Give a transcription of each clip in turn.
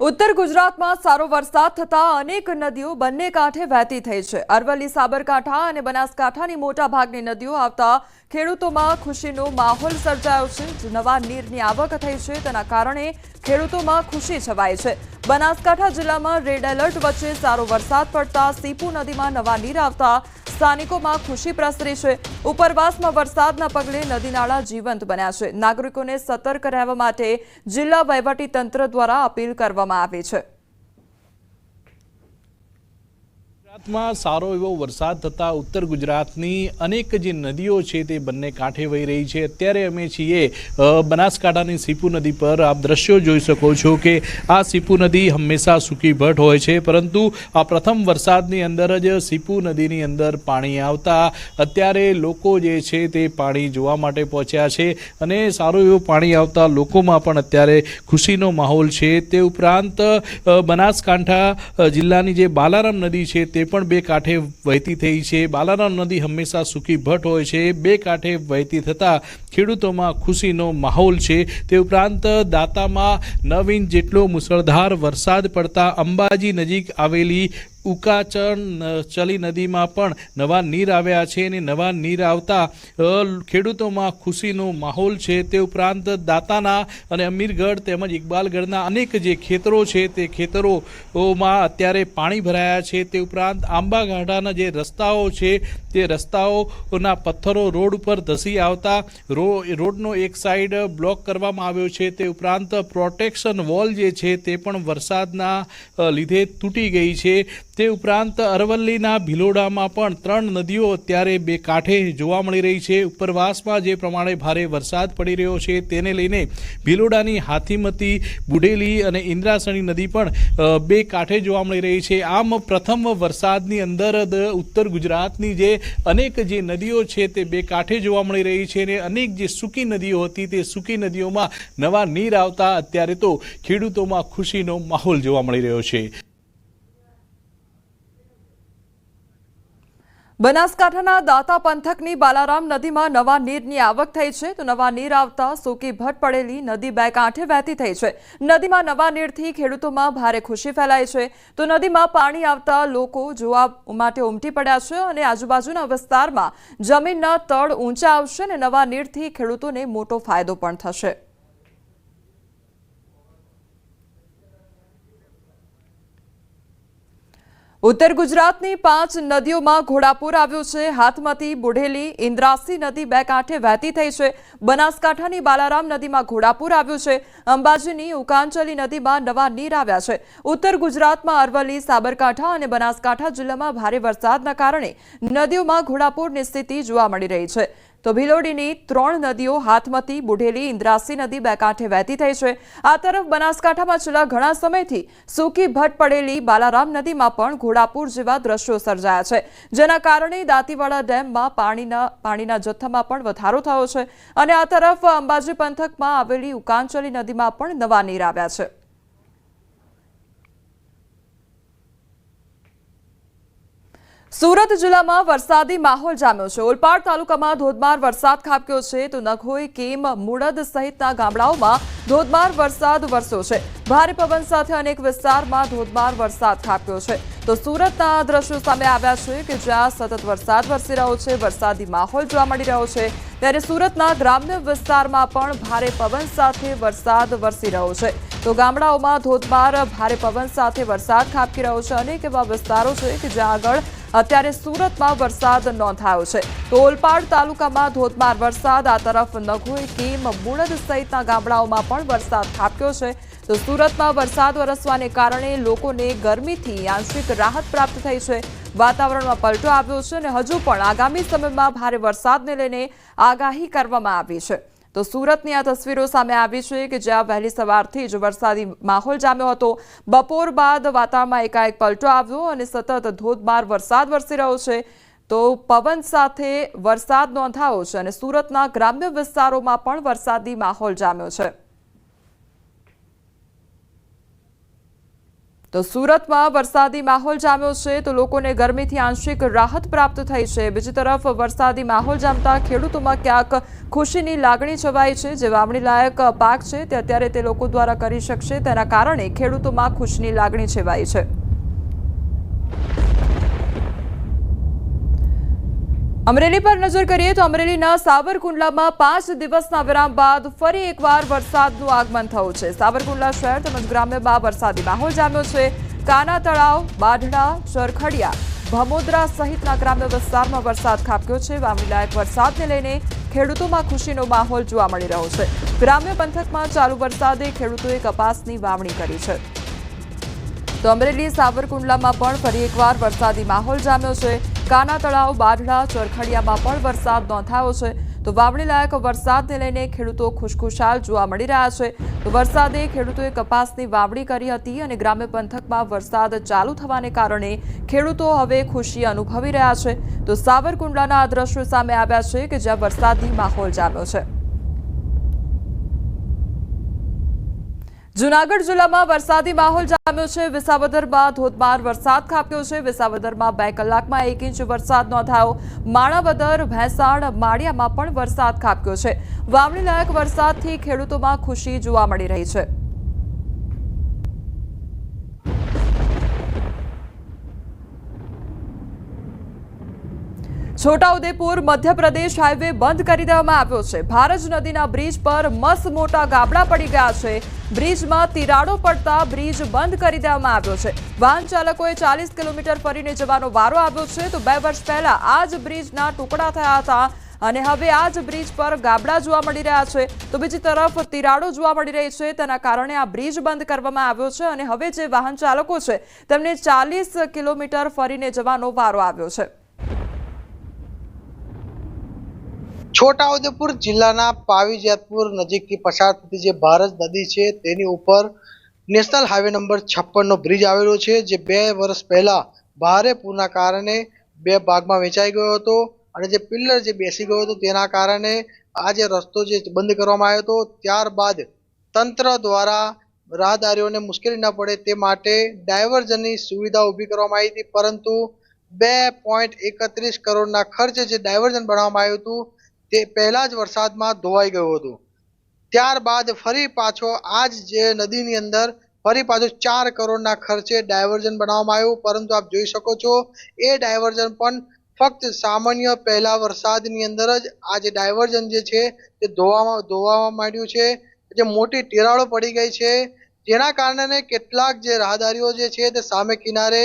उत्तर गुजरात में सारो वरसाद थता अनेक नदीओ बंने कांठे वहेती थई छे। अरवली, साबरकांठा अने बनासकांठानी मोटा भागनी नदीओ आवता खेडूतोमां खुशीनो माहोल सर्जायो छे। नवा नीरनी आवक थई छे तेना कारणे खेडूतोमां खुशी छवाई छे। बनासकांठा जिल्लामां रेड एलर्ट वच्चे सारो वरसाद पड़ता सीपू नदीमां नवा नीर आवता स्थानिकोमां खुशी प्रसरी छे। उपरवासमां वरसादना पगले नदीनाळा जीवंत बन्या छे। नागरिकोने सतर्क रहेवा माटे जिल्ला वहीवटी तंत्र द्वारा अपील करवामां आवी छे। ગુજરાતમાં સારો એવો વરસાદ થતા ઉત્તર ગુજરાતની અનેક જે નદીઓ છે તે બંને કાંઠે વહી રહી છે। અત્યારે અમે છીએ બનાસકાંઠાની સીપુ નદી પર। આપ દ્રશ્યો જોઈ શકો છો કે આ સીપુ નદી હંમેશા સૂકી ભટ હોય છે, પરંતુ આ પ્રથમ વરસાદની અંદર જ સીપુ નદીની અંદર પાણી આવતા અત્યારે લોકો જે છે તે પાણી જોવા માટે પહોંચ્યા છે અને સારું એવું પાણી આવતા લોકોમાં પણ અત્યારે ખુશીનો માહોલ છે। તે ઉપરાંત બનાસકાંઠા જિલ્લાની જે બાલારામ નદી છે તે પણ બે કાંઠે વહેતી થઈ છે। બાલારામ નદી હંમેશા સૂકી ભટ હોય છે, બે કાંઠે વહેતી થતા ખેડૂતોમાં ખુશીનો માહોલ છે। તે ઉપરાંત દાંતામાં 9 ઇંચ જેટલો મુસળધાર વરસાદ પડતા અંબાજી નજીક આવેલી ઉકાચલી નદીમાં પણ નવા નીર આવ્યા છે અને નવા નીર આવતા ખેડૂતોમાં ખુશીનો માહોલ છે। તે ઉપરાંત દાંતાના અને અમીરગઢ તેમજ ઇકબાલગઢના અનેક જે ખેતરો છે તે ખેતરોમાં અત્યારે પાણી ભરાયા છે। તે ઉપરાંત આંબાઘાટાના જે રસ્તાઓ છે તે રસ્તાઓના પથ્થરો રોડ ઉપર ધસી આવતા રોડનો એક સાઈડ બ્લોક કરવામાં આવ્યો છે। તે ઉપરાંત પ્રોટેક્શન વોલ જે છે તે પણ વરસાદના લીધે તૂટી ગઈ છે। તે ઉપરાંત અરવલ્લીના ભિલોડામાં પણ 3 નદીઓ અત્યારે બે કાંઠે જોવા મળી રહી છે। ઉપરવાસમાં જે પ્રમાણે ભારે વરસાદ પડી રહ્યો છે તેને લઈને ભિલોડાની હાથીમતી, બુઢેલી અને ઇન્દ્રાસણી નદી પણ બે કાંઠે જોવા મળી રહી છે। આમ પ્રથમ વરસાદની અંદર ઉત્તર ગુજરાતની જે અનેક જે નદીઓ છે તે બે કાંઠે જોવા મળી રહી છે અને અનેક જે સૂકી નદીઓ હતી તે સૂકી નદીઓમાં નવા નીર આવતા અત્યારે તો ખેડૂતોમાં ખુશીનો માહોલ જોવા મળી રહ્યો છે। બનાસકાંઠાના દાંતા પંથકની બાલારામ નદીમાં નવા નીરની આવક થઈ છે તો નવા નીર આવતા સૂકી ભટ પડેલી નદી બે કાંઠે વહેતી થઈ છે। નદીમાં નવા નીરથી ખેડૂતોમાં ભારે ખુશી ફેલાઈ છે તો નદીમાં પાણી આવતા લોકો જોવા માટે ઉમટી પડ્યા છે અને આજુબાજુના વિસ્તારમાં જમીનના તળ ઊંચા આવશે અને નવા નીરથી ખેડૂતોને મોટો ફાયદો પણ થશે। उत्तर गुजरातनी 5 नदीओमां घोड़ापूर आव्युं छे। हाथमती, बुढ़ेली, इंद्रासी नदी बे कांठे वहेती थई छे। बनासकांठानी बालाराम नदीमां घोड़ापूर आव्युं छे। अंबाजीनी उकांचली नदीमां नवा नीर आव्या छे। उत्तर गुजरातमां अरवली, साबरकांठा अने बनासकांठा जिल्लामां भारे वरसादना कारणे नदीओमां घोड़ापूરની સ્થિતિ જોવા મળી રહી છે। तो ભિલોડીની 3 નદીઓ હાથમતી, બુઢેલી, ઇન્દ્રાસી નદી બે કાંઠે વહેતી થઈ છે। આ તરફ બનાસકાંઠામાં છેલ્લા ઘણા સમયથી સૂકી ભટ પડેલી બાલારામ નદીમાં પણ ઘોડાપૂર જેવા દ્રશ્યો સર્જાયા છે, જેના કારણે દાંતીવાડા ડેમમાં પાણીના જથ્થામાં પણ વધારો થયો છે અને આ તરફ અંબાજી પંથકમાં આવેલી ઉકાંચલી નદીમાં પણ નવા નીર આવ્યા છે। सूरत जिला में वरसादी माहौल जाम्यो छे। ओलपाड तालुकामां धोधमार वरसाद खाबक्यो छे तो नघोई, केम, मुड़द सहितना गामडाओमां धोधमार वरसाद वरस्यो छे। भारे पवन साथे अनेक विस्तारमां धोधमार वरसाद खाबक्यो छे तो सूरतना दृश्यो सामे आव्या छे के ज्यां सतत वरसाद वरसी रह्यो छे, वरसादी माहौल जोवा मळी रह्यो छे त्यारे सूरतना ग्राम्य विस्तारमां पण भारे पवन साथे वरसाद वरसी रह्यो छे तो गामडाओमां धोधमार भारे पवन साथे वरसाद खाबकी रह्यो छे। अनेक एवा विस्तारो छे के ज्यां आगळ અત્યારે સુરતમાં વરસાદ નોંધાયો છે તો ઓલપાડ તાલુકામાં ધોધમાર વરસાદ, આ તરફ નઘોઈ, કેમ, મુળદ સહિતના ગામડાઓમાં પણ વરસાદ ખાબક્યો છે તો સુરતમાં વરસાદ વરસવાને કારણે લોકોને ગરમીથી આંશિક રાહત પ્રાપ્ત થઈ છે। વાતાવરણમાં પલટો આવ્યો છે અને હજુ પણ આગામી સમયમાં ભારે વરસાદને લઈને આગાહી કરવામાં આવી છે। तो सूरतनी आ तस्वीरों सामे आवी छे के ज्यां वहेली सवारथी ज वरसादी माहोल जाम्यो हतो। बपोर बाद वातावरणमां एकाएक पलटो આવ્યો અને સતત ધોધમાર વરસાદ વરસી રહ્યો છે તો પવન સાથે વરસાદ નોંધાયો છે અને સુરતના ગ્રામ્ય વિસ્તારોમાં પણ વરસાદી માહોલ જામ્યો છે। તો સુરતમાં વરસાદી માહોલ જામ્યો છે તો લોકોને ગરમીથી આંશિક રાહત પ્રાપ્ત થઈ છે। બીજી તરફ વરસાદી માહોલ જામતા ખેડૂતોમાં ક્યાંક ખુશીની લાગણી છવાઈ છે। જે વાવણી લાયક પાક છે તે અત્યારે તે લોકો દ્વારા કરી શકશે તેના કારણે ખેડૂતોમાં ખુશીની લાગણી છવાઈ છે। અમરેલી પર નજર કરીએ તો અમરેલીના સાવરકુંડલામાં 5 દિવસના વિરામ બાદ ફરી એકવાર વરસાદનું આગમન થયું છે। સાવરકુંડલા શહેર તેમજ ગ્રામ્યમાં વરસાદી માહોલ જામ્યો છે। કાના તળાવ, બાઢડા, ચરખડિયા, ભમોદરા સહિતના ગ્રામ્ય વિસ્તારમાં વરસાદ ખાબક્યો છે। વાવણી લાયક વરસાદને લઈને ખેડૂતોમાં ખુશીનો માહોલ જોવા મળી રહ્યો છે। ગ્રામ્ય પંથકમાં ચાલુ વરસાદે ખેડૂતોએ કપાસની વાવણી કરી છે। તો અમરેલી સાવરકુંડલામાં પણ ફરી એકવાર વરસાદી માહોલ જામ્યો છે। કાના તળાવ, બાઢડા, ચરખડિયામાં પણ વરસાદ નોંધાયો છે। તો વાવણી લાયક વરસાદને લઈને ખેડૂતો ખુશખુશાલ જોવા મળી રહ્યા છે। તો વરસાદે ખેડૂતોએ કપાસની વાવણી કરી હતી અને ગ્રામ્ય પંથકમાં વરસાદ ચાલુ થવાને કારણે ખેડૂતો હવે ખુશી અનુભવી રહ્યા છે। તો સાવરકુંડલાના આ દ્રશ્યો સામે આવ્યા છે કે જ્યાં વરસાદી માહોલ જામ્યો છે। જૂનાગઢ જિલ્લામાં વરસાદી માહોલ જામ્યો છે। વિસાવદરમાં ધોધમાર વરસાદ ખાબક્યો છે। વિસાવદરમાં 2 કલાકમાં 1 ઇંચ વરસાદ નોંધાયો। માણાવદર, ભેંસાણ, માળિયામાં પણ વરસાદ ખાબક્યો છે। વાવણી લાયક વરસાદથી ખેડૂતોમાં ખુશી જોવા મળી રહી છે। છોટાઉદેપુર મધ્યપ્રદેશ હાઈવે બંધ કરી દેવામાં આવ્યો છે। ભારજ નદીના બ્રિજ પર મસ્ત મોટા ગાબડા પડી ગયા છે। બ્રિજમાં તિરાડો પડતા બ્રિજ બંધ કરી દેવામાં આવ્યો છે। વાહન ચાલકોએ 40 કિલોમીટર ફરીને જવાનો વારો આવ્યો છે। તો 2 વર્ષ પહેલા આ જ બ્રિજના ટુકડા થયા હતા અને હવે આ જ બ્રિજ પર ગાબડા જોવા મળી રહ્યા છે। તો બીજી તરફ તિરાડો જોવા મળી રહી છે તેના કારણે આ બ્રિજ બંધ કરવામાં આવ્યો છે અને હવે જે વાહન ચાલકો છે તેમને 40 કિલોમીટર ફરીને જવાનો વારો આવ્યો છે। છોટાઉદેપુર જિલ્લાના પાવીજેતપુર નજીકથી પસાર થતી જે ભારજ નદી છે તેની ઉપર નેશનલ હાઈવે નંબર 56 નો બ્રિજ આવેલો છે જે 2 વર્ષ પહેલા ભારે પૂરના કારણે 2 ભાગમાં વહેંચાઈ ગયો હતો અને જે પિલ્લર જે બેસી ગયો હતો તેના કારણે આ જે રસ્તો જે બંધ કરવામાં આવ્યો હતો। ત્યારબાદ તંત્ર દ્વારા રાહદારીઓને મુશ્કેલી ન પડે તે માટે ડાયવર્ઝનની સુવિધા ઊભી કરવામાં આવી હતી, પરંતુ 2.31 કરોડના ખર્ચે જે ડાયવર્ઝન બનાવવામાં આવ્યું હતું તે પહેલા જ વરસાદમાં ધોવાઈ ગયું હતું। ત્યારબાદ ફરી પાછો આજ જે નદીની અંદર ફરી પાછું 4 કરોડના ખર્ચે ડાયવર્ઝન બનાવવામાં આવ્યું, પરંતુ આપ જોઈ શકો છો એ ડાયવર્ઝન પણ ફક્ત સામાન્ય પહેલા વરસાદની અંદર જ આ જે ડાયવર્ઝન જે છે તે ધોવા માંડ્યું છે। જે મોટી તિરાડો પડી ગઈ છે જેના કારણે કેટલાક જે રાહદારીઓ જે છે તે સામે કિનારે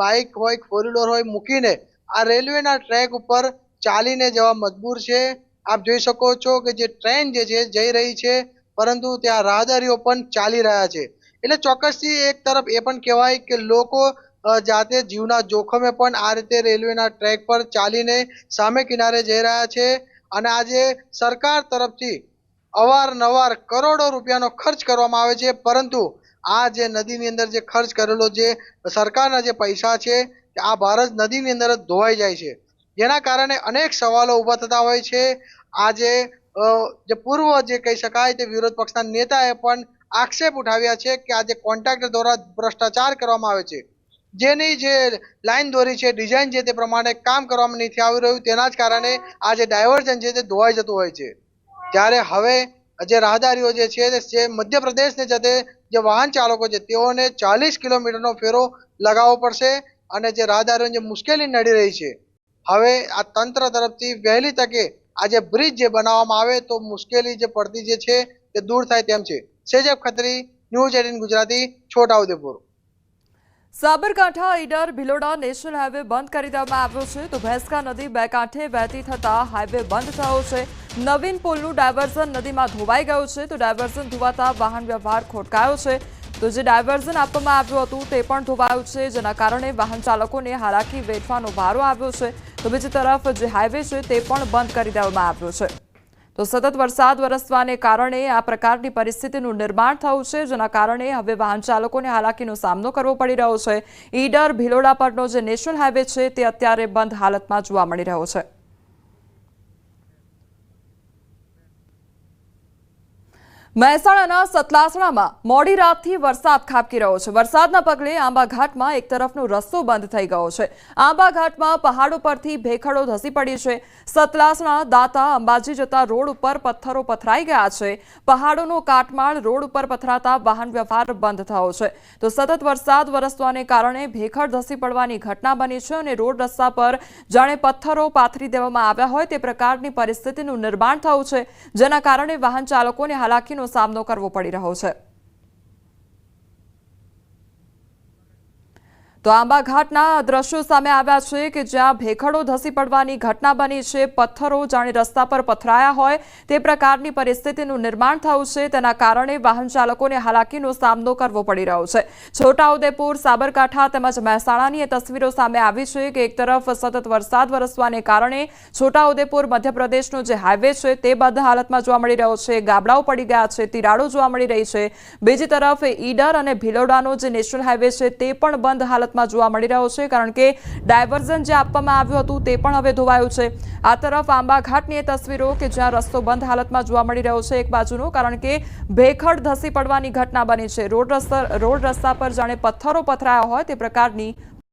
બાઇક હોય, 4 વ્હીલર હોય મૂકીને આ રેલવેના ટ્રેક ઉપર ચાલીને જવા મજબૂર છે। આપ જોઈ શકો છો કે જે ટ્રેન જે છે જઈ રહી છે પરંતુ ત્યાં રાહદારીઓ પણ ચાલી રહ્યા છે। એટલે ચોક્કસથી એક તરફ એ પણ કહેવાય કે લોકો જાતે જીવના જોખમે પણ આ રીતે રેલવેના ટ્રેક પર ચાલીને સામે કિનારે જઈ રહ્યા છે અને આજે સરકાર તરફથી અવારનવાર કરોડો રૂપિયાનો ખર્ચ કરવામાં આવે છે, પરંતુ આ જે નદીની અંદર જે ખર્ચ કરેલો જે સરકારના જે પૈસા છે આ ભારજ નદીની અંદર જ ધોવાઈ જાય છે, જેના કારણે અનેક સવાલો ઊભા થતા હોય છે। આજે જે પૂર્વ જે કહી શકાય તે વિરોધ પક્ષના નેતાએ પણ આક્ષેપ ઉઠાવ્યા છે કે આજે કોન્ટ્રાક્ટર દ્વારા ભ્રષ્ટાચાર કરવામાં આવે છે। જેની જે લાઈન દોરી છે, ડિઝાઇન છે તે પ્રમાણે કામ કરવામાં નથી આવી રહ્યું, તેના જ કારણે આ જે ડાયવર્ઝન છે તે ધોવાઈ જતું હોય છે। ત્યારે હવે જે રાહદારીઓ જે છે તે મધ્યપ્રદેશને જતે જે વાહન ચાલકો છે તેઓને 40 કિલોમીટરનો ફેરો લગાવવો પડશે અને જે રાહદારીઓને જે મુશ્કેલી નડી રહી છે હવે આ તંત્ર તરફથી વહેલી તકે આ જે બ્રિજ જે બનાવવામાં આવે તો મુશ્કેલી જે પડતી જે છે તે દૂર થાય તેમ છે। સેજબ Khatri, news 18 Gujarati, Chhota Udaipur. Sabarkantha Idar Bhiloda national highway બંધ કરી દેવામાં આવ્યો છે। તો ભેંસકા નદી 2 કાંઠે વહેતી થતા હાઈવે બંધ થયો છે। નવીન પુલનું ડાયવર્ઝન નદીમાં ધોવાઈ ગયું છે। તો ડાયવર્ઝન ધોવાતા વાહન વ્યવહાર ખોટકાયો છે। તો જે ડાયવર્ઝન આપવામાં આવ્યું હતું તે પણ ધોવાયું છે, જેના કારણે વાહન ચાલકોને હાલાકી વેઠવાનો વારો આવ્યો છે। તો બીજી તરફ જે હાઈવે છે તે પણ બંધ કરી દેવામાં આવ્યો છે। તો સતત વરસાદ વરસવાને કારણે આ પ્રકારની પરિસ્થિતિનું નિર્માણ થયું છે, જેના કારણે હવે વાહન ચાલકોને હાલાકીનો સામનો કરવો પડી રહ્યો છે। ઈડર ભિલોડા પરનો જે નેશનલ હાઈવે છે તે અત્યારે બંધ હાલતમાં જોવા મળી રહ્યો છે। મહેસાણાના સતલાસણામાં મોડી રાતથી વરસાદ ખાબકી રહ્યો છે। વરસાદના પગલે આંબા ઘાટમાં એક તરફનો રસ્તો બંધ થઈ ગયો છે। આંબા ઘાટમાં પહાડો પરથી ભેખડો ધસી પડી છે। સતલાસણા દાતા અંબાજી જતા રોડ ઉપર પથ્થરો પથરાઈ ગયા છે। પહાડોનો કાટમાળ રોડ ઉપર પથરાતા વાહન વ્યવહાર બંધ થયો છે। તો સતત વરસાદ વરસવાને કારણે ભેખડ ધસી પડવાની ઘટના બની છે અને રોડ રસ્તા પર જાણે પથ્થરો પાથરી દેવામાં આવ્યા હોય તે પ્રકારની પરિસ્થિતિનું નિર્માણ થયું છે, જેના કારણે વાહન ચાલકોને હાલાકીનો સામનો કરવો પડી રહ્યો છે। તો આંબા ઘાટના દ્રશ્યો સામે આવ્યા છે કે જ્યાં ભેખડો ધસી પડવાની ઘટના બની છે। પથ્થરો જાણે રસ્તા પર પથરાયા હોય તે પ્રકારની પરિસ્થિતિનું નિર્માણ થયું છે, તેના કારણે વાહન ચાલકોને હાલાકીનો સામનો કરવો પડી રહ્યો છે। છોટાઉદેપુર, સાબરકાંઠા તેમજ મહેસાણાની એ તસવીરો સામે આવી છે કે એક તરફ સતત વરસાદ વરસવાને કારણે છોટાઉદેપુર મધ્યપ્રદેશનો જે હાઈવે છે તે બંધ હાલતમાં જોવા મળી રહ્યો છે। ગાબડાઓ પડી ગયા છે, તિરાડો જોવા મળી રહી છે। બીજી તરફ ઈડર અને ભિલોડાનો જે નેશનલ હાઈવે છે તે પણ બંધ હાલત જોવા મળી રહ્યો છે, કારણ કે ડાયવર્ઝન જે આપવામાં આવ્યું હતું તે પણ હવે ધોવાયું છે। આ તરફ આંબા ઘાટની એ તસવીરો કે જ્યાં રસ્તો બંધ હાલતમાં જોવા મળી રહ્યો છે એક બાજુનો, કારણ કે ભેખડ ધસી પડવાની ઘટના બની છે। રોડ રસ્તા પર જાણે પથ્થરો પથરાયા હોય તે પ્રકારની